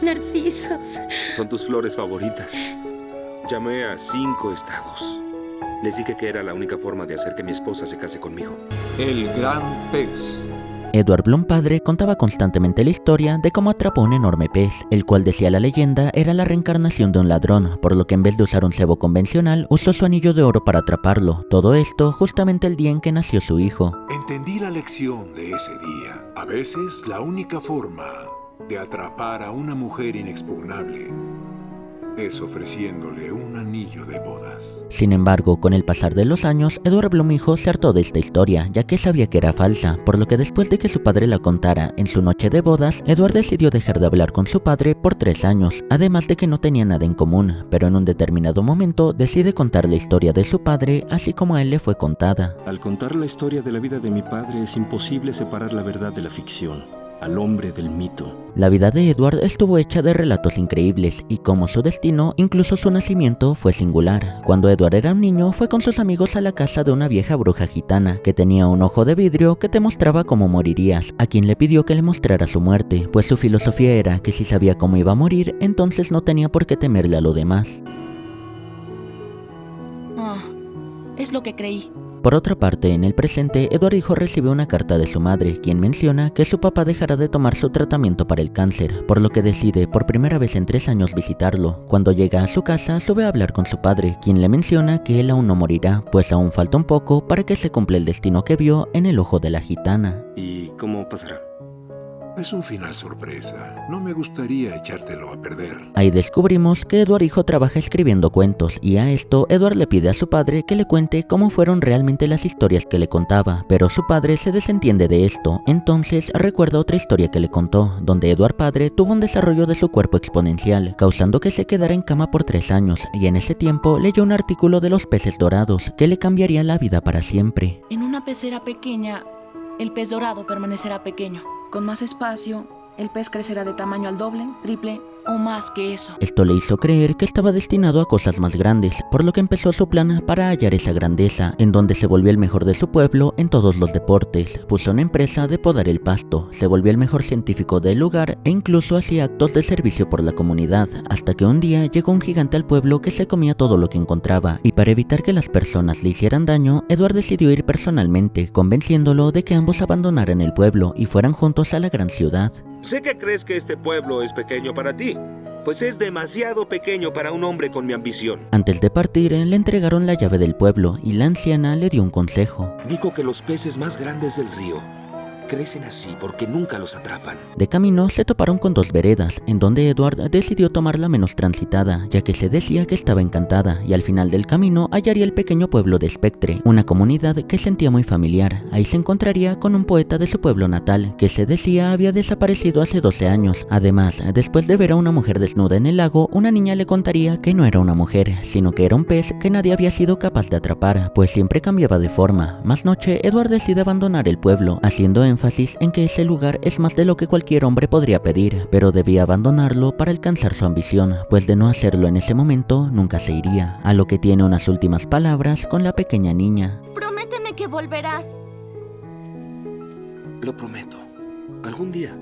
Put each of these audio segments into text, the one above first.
Narcisos. Son tus flores favoritas. Llamé a 5 estados. Les dije que era la única forma de hacer que mi esposa se case conmigo. El gran pez. Edward Bloom padre contaba constantemente la historia de cómo atrapó un enorme pez, el cual, decía la leyenda, era la reencarnación de un ladrón, por lo que en vez de usar un cebo convencional, usó su anillo de oro para atraparlo. Todo esto justamente el día en que nació su hijo. Entendí la lección de ese día. A veces la única forma de atrapar a una mujer inexpugnable es ofreciéndole un anillo de bodas. Sin embargo, con el pasar de los años, Edward Bloom hijo se hartó de esta historia, ya que sabía que era falsa, por lo que después de que su padre la contara en su noche de bodas, Edward decidió dejar de hablar con su padre por 3 años, además de que no tenía nada en común, pero en un determinado momento decide contar la historia de su padre, así como a él le fue contada. Al contar la historia de la vida de mi padre, es imposible separar la verdad de la ficción, al hombre del mito. La vida de Edward estuvo hecha de relatos increíbles y como su destino, incluso su nacimiento fue singular. Cuando Edward era un niño, fue con sus amigos a la casa de una vieja bruja gitana que tenía un ojo de vidrio que te mostraba cómo morirías, a quien le pidió que le mostrara su muerte, pues su filosofía era que si sabía cómo iba a morir, entonces no tenía por qué temerle a lo demás. Es lo que creí. Por otra parte, en el presente, Edward hijo recibe una carta de su madre, quien menciona que su papá dejará de tomar su tratamiento para el cáncer, por lo que decide por primera vez en 3 años visitarlo. Cuando llega a su casa, sube a hablar con su padre, quien le menciona que él aún no morirá, pues aún falta un poco para que se cumpla el destino que vio en el ojo de la gitana. ¿Y cómo pasará? Es un final sorpresa. No me gustaría echártelo a perder. Ahí descubrimos que Edward hijo trabaja escribiendo cuentos, y a esto Edward le pide a su padre que le cuente cómo fueron realmente las historias que le contaba, pero su padre se desentiende de esto. Entonces recuerda otra historia que le contó, donde Edward padre tuvo un desarrollo de su cuerpo exponencial, causando que se quedara en cama por 3 años, y en ese tiempo leyó un artículo de los peces dorados que le cambiaría la vida para siempre. En una pecera pequeña, el pez dorado permanecerá pequeño. Con más espacio, el pez crecerá de tamaño al doble, triple o más que eso. Esto le hizo creer que estaba destinado a cosas más grandes, por lo que empezó su plan para hallar esa grandeza, en donde se volvió el mejor de su pueblo en todos los deportes, puso una empresa de podar el pasto, se volvió el mejor científico del lugar e incluso hacía actos de servicio por la comunidad, hasta que un día llegó un gigante al pueblo que se comía todo lo que encontraba, y para evitar que las personas le hicieran daño, Edward decidió ir personalmente, convenciéndolo de que ambos abandonaran el pueblo y fueran juntos a la gran ciudad. Sé que crees que este pueblo es pequeño para ti, pues es demasiado pequeño para un hombre con mi ambición. Antes de partir, le entregaron la llave del pueblo y la anciana le dio un consejo. Dijo que los peces más grandes del río crecen así porque nunca los atrapan. De camino se toparon con 2 veredas, en donde Edward decidió tomar la menos transitada, ya que se decía que estaba encantada, y al final del camino hallaría el pequeño pueblo de Spectre, una comunidad que sentía muy familiar. Ahí se encontraría con un poeta de su pueblo natal, que se decía había desaparecido hace 12 años. Además, después de ver a una mujer desnuda en el lago, una niña le contaría que no era una mujer, sino que era un pez que nadie había sido capaz de atrapar, pues siempre cambiaba de forma. Más noche, Edward decide abandonar el pueblo, haciendo énfasis en que ese lugar es más de lo que cualquier hombre podría pedir, pero debía abandonarlo para alcanzar su ambición, pues de no hacerlo en ese momento nunca se iría, a lo que tiene unas últimas palabras con la pequeña niña. Prométeme que volverás. Lo prometo. Algún día,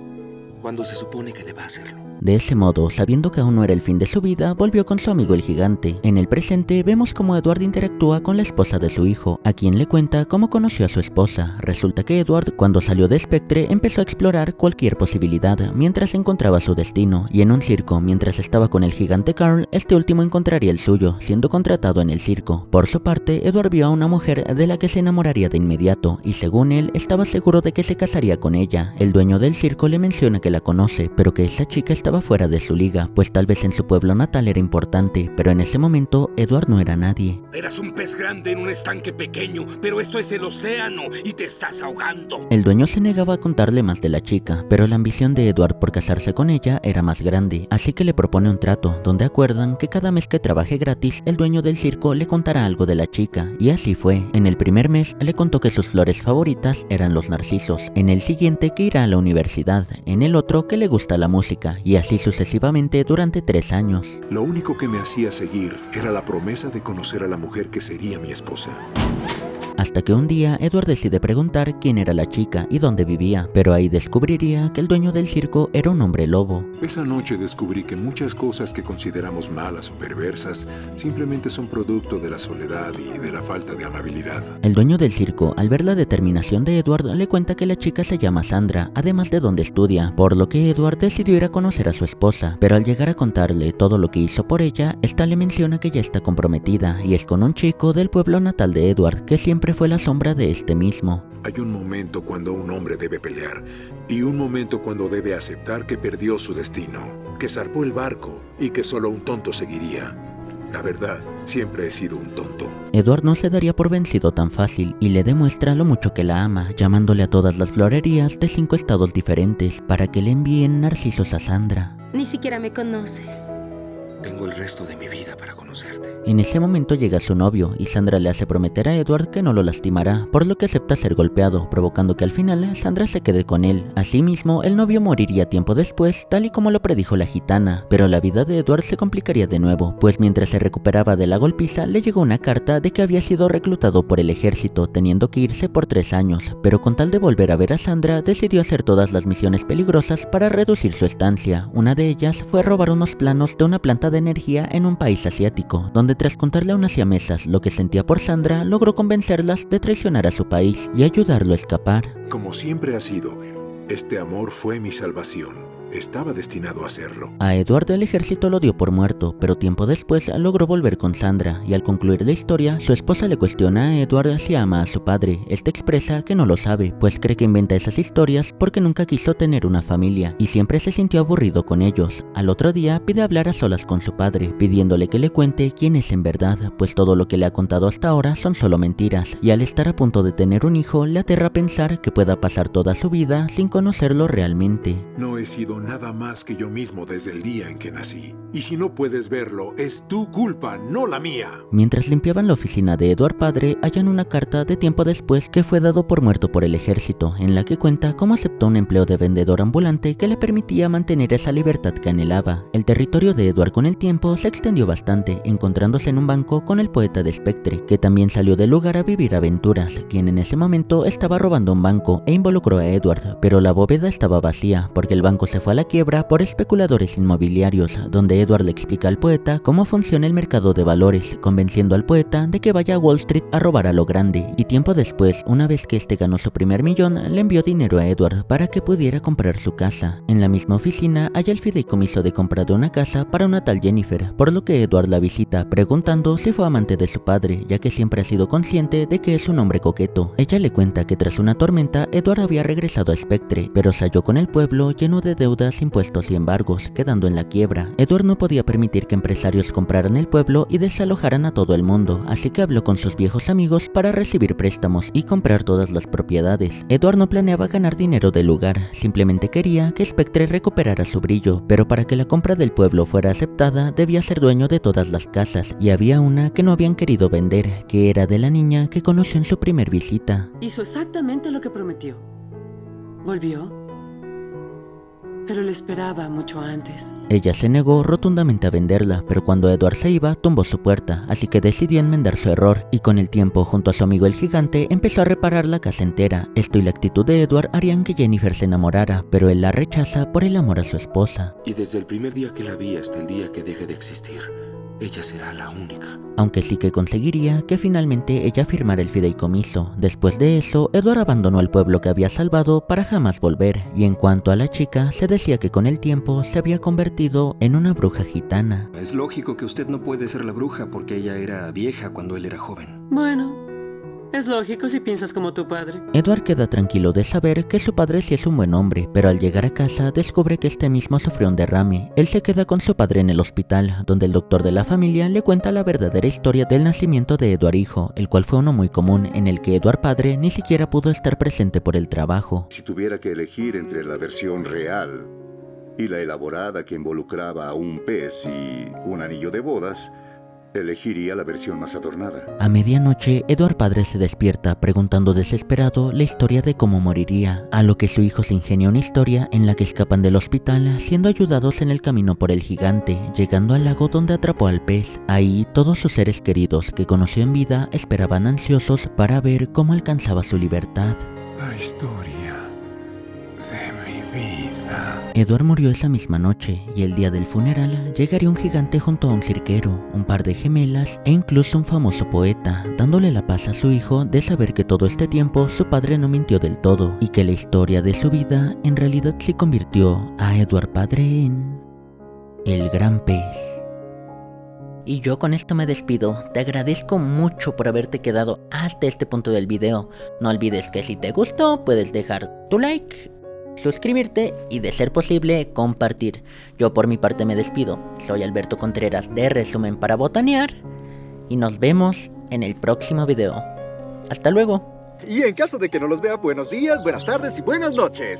cuando se supone que deba hacerlo. De ese modo, sabiendo que aún no era el fin de su vida, volvió con su amigo el gigante. En el presente, vemos cómo Edward interactúa con la esposa de su hijo, a quien le cuenta cómo conoció a su esposa. Resulta que Edward, cuando salió de Spectre, empezó a explorar cualquier posibilidad, mientras encontraba su destino, y en un circo, mientras estaba con el gigante Carl, este último encontraría el suyo, siendo contratado en el circo. Por su parte, Edward vio a una mujer de la que se enamoraría de inmediato, y según él, estaba seguro de que se casaría con ella. El dueño del circo le menciona que la conoce, pero que esa chica estaba fuera de su liga, pues tal vez en su pueblo natal era importante, pero en ese momento Edward no era nadie. Eras un pez grande en un estanque pequeño, pero esto es el océano y te estás ahogando. El dueño se negaba a contarle más de la chica, pero la ambición de Edward por casarse con ella era más grande, así que le propone un trato, donde acuerdan que cada mes que trabaje gratis, el dueño del circo le contará algo de la chica, y así fue. En el primer mes le contó que sus flores favoritas eran los narcisos, en el siguiente que irá a la universidad, en el otro que le gusta la música, y así sucesivamente durante 3 años. Lo único que me hacía seguir era la promesa de conocer a la mujer que sería mi esposa. hasta que un día Edward decide preguntar quién era la chica y dónde vivía, pero ahí descubriría que el dueño del circo era un hombre lobo. Esa noche descubrí que muchas cosas que consideramos malas o perversas simplemente son producto de la soledad y de la falta de amabilidad. El dueño del circo, al ver la determinación de Edward, le cuenta que la chica se llama Sandra, además de dónde estudia, por lo que Edward decidió ir a conocer a su esposa, pero al llegar a contarle todo lo que hizo por ella, esta le menciona que ya está comprometida y es con un chico del pueblo natal de Edward, que siempre fue la sombra de este mismo. Hay un momento cuando un hombre debe pelear y un momento cuando debe aceptar que perdió su destino, que zarpó el barco y que solo un tonto seguiría. La verdad, siempre he sido un tonto. Edward no se daría por vencido tan fácil y le demuestra lo mucho que la ama, llamándole a todas las florerías de 5 estados diferentes para que le envíen narcisos a Sandra. Ni siquiera me conoces. Tengo el resto de mi vida para conocerte. En ese momento llega su novio y Sandra le hace prometer a Edward que no lo lastimará, por lo que acepta ser golpeado, provocando que al final Sandra se quede con él. Asimismo, el novio moriría tiempo después, tal y como lo predijo la gitana, pero la vida de Edward se complicaría de nuevo, pues mientras se recuperaba de la golpiza le llegó una carta de que había sido reclutado por el ejército, teniendo que irse por 3 años, pero con tal de volver a ver a Sandra, decidió hacer todas las misiones peligrosas para reducir su estancia. Una de ellas fue robar unos planos de una planta de energía en un país asiático, donde tras contarle a unas siamesas lo que sentía por Sandra, logró convencerlas de traicionar a su país y ayudarlo a escapar. Como siempre ha sido, este amor fue mi salvación. Estaba destinado a hacerlo. A Edward el ejército lo dio por muerto, pero tiempo después logró volver con Sandra, y al concluir la historia, su esposa le cuestiona a Edward si ama a su padre. Este expresa que no lo sabe, pues cree que inventa esas historias porque nunca quiso tener una familia, y siempre se sintió aburrido con ellos. Al otro día pide hablar a solas con su padre, pidiéndole que le cuente quién es en verdad, pues todo lo que le ha contado hasta ahora son solo mentiras, y al estar a punto de tener un hijo, le aterra pensar que pueda pasar toda su vida sin conocerlo realmente. No he sido nada más que yo mismo desde el día en que nací. Y si no puedes verlo, es tu culpa, no la mía. Mientras limpiaban la oficina de Edward padre, hallan una carta de tiempo después que fue dado por muerto por el ejército, en la que cuenta cómo aceptó un empleo de vendedor ambulante que le permitía mantener esa libertad que anhelaba. El territorio de Edward con el tiempo se extendió bastante, encontrándose en un banco con el poeta de Spectre, que también salió del lugar a vivir aventuras, quien en ese momento estaba robando un banco e involucró a Edward, pero la bóveda estaba vacía, porque el banco se fue a la quiebra por especuladores inmobiliarios, donde Edward le explica al poeta cómo funciona el mercado de valores, convenciendo al poeta de que vaya a Wall Street a robar a lo grande, y tiempo después, una vez que este ganó su primer millón, le envió dinero a Edward para que pudiera comprar su casa. En la misma oficina hay el fideicomiso de compra de una casa para una tal Jennifer, por lo que Edward la visita preguntando si fue amante de su padre, ya que siempre ha sido consciente de que es un hombre coqueto. Ella le cuenta que tras una tormenta, Edward había regresado a Spectre, pero se halló con el pueblo lleno de deudas, impuestos y embargos, quedando en la quiebra. Edward no podía permitir que empresarios compraran el pueblo y desalojaran a todo el mundo, así que habló con sus viejos amigos para recibir préstamos y comprar todas las propiedades. Edward no planeaba ganar dinero del lugar, simplemente quería que Spectre recuperara su brillo, pero para que la compra del pueblo fuera aceptada, debía ser dueño de todas las casas, y había una que no habían querido vender, que era de la niña que conoció en su primer visita. Hizo exactamente lo que prometió. Volvió, pero lo esperaba mucho antes. Ella se negó rotundamente a venderla, pero cuando Edward se iba, tumbó su puerta, así que decidió enmendar su error, y con el tiempo, junto a su amigo el gigante, empezó a reparar la casa entera. Esto y la actitud de Edward harían que Jennifer se enamorara, pero él la rechaza por el amor a su esposa. Y desde el primer día que la vi hasta el día que deje de existir, ella será la única. Aunque sí que conseguiría que finalmente ella firmara el fideicomiso. Después de eso, Edward abandonó el pueblo que había salvado para jamás volver, y en cuanto a la chica, se decía que con el tiempo se había convertido en una bruja gitana. Es lógico que usted no puede ser la bruja porque ella era vieja cuando él era joven. Bueno, es lógico si piensas como tu padre. Edward queda tranquilo de saber que su padre sí es un buen hombre, pero al llegar a casa descubre que este mismo sufrió un derrame. Él se queda con su padre en el hospital, donde el doctor de la familia le cuenta la verdadera historia del nacimiento de Edward hijo, el cual fue uno muy común, en el que Edward padre ni siquiera pudo estar presente por el trabajo. Si tuviera que elegir entre la versión real y la elaborada que involucraba a un pez y un anillo de bodas, elegiría la versión más adornada. A medianoche, Edward padre se despierta preguntando desesperado la historia de cómo moriría, a lo que su hijo se ingenia una historia en la que escapan del hospital siendo ayudados en el camino por el gigante, llegando al lago donde atrapó al pez. Ahí todos sus seres queridos que conoció en vida esperaban ansiosos para ver cómo alcanzaba su libertad. La historia de mi vida. Edward murió esa misma noche y el día del funeral llegaría un gigante junto a un cirquero, un par de gemelas e incluso un famoso poeta, dándole la paz a su hijo de saber que todo este tiempo su padre no mintió del todo y que la historia de su vida en realidad sí convirtió a Edward padre en el gran pez. Y yo con esto me despido. Te agradezco mucho por haberte quedado hasta este punto del video. No olvides que si te gustó puedes dejar tu like, suscribirte y de ser posible compartir. Yo por mi parte me despido. Soy Alberto Contreras de Resumen para Botanear y nos vemos en el próximo video. Hasta luego. Y en caso de que no los vea, buenos días, buenas tardes y buenas noches.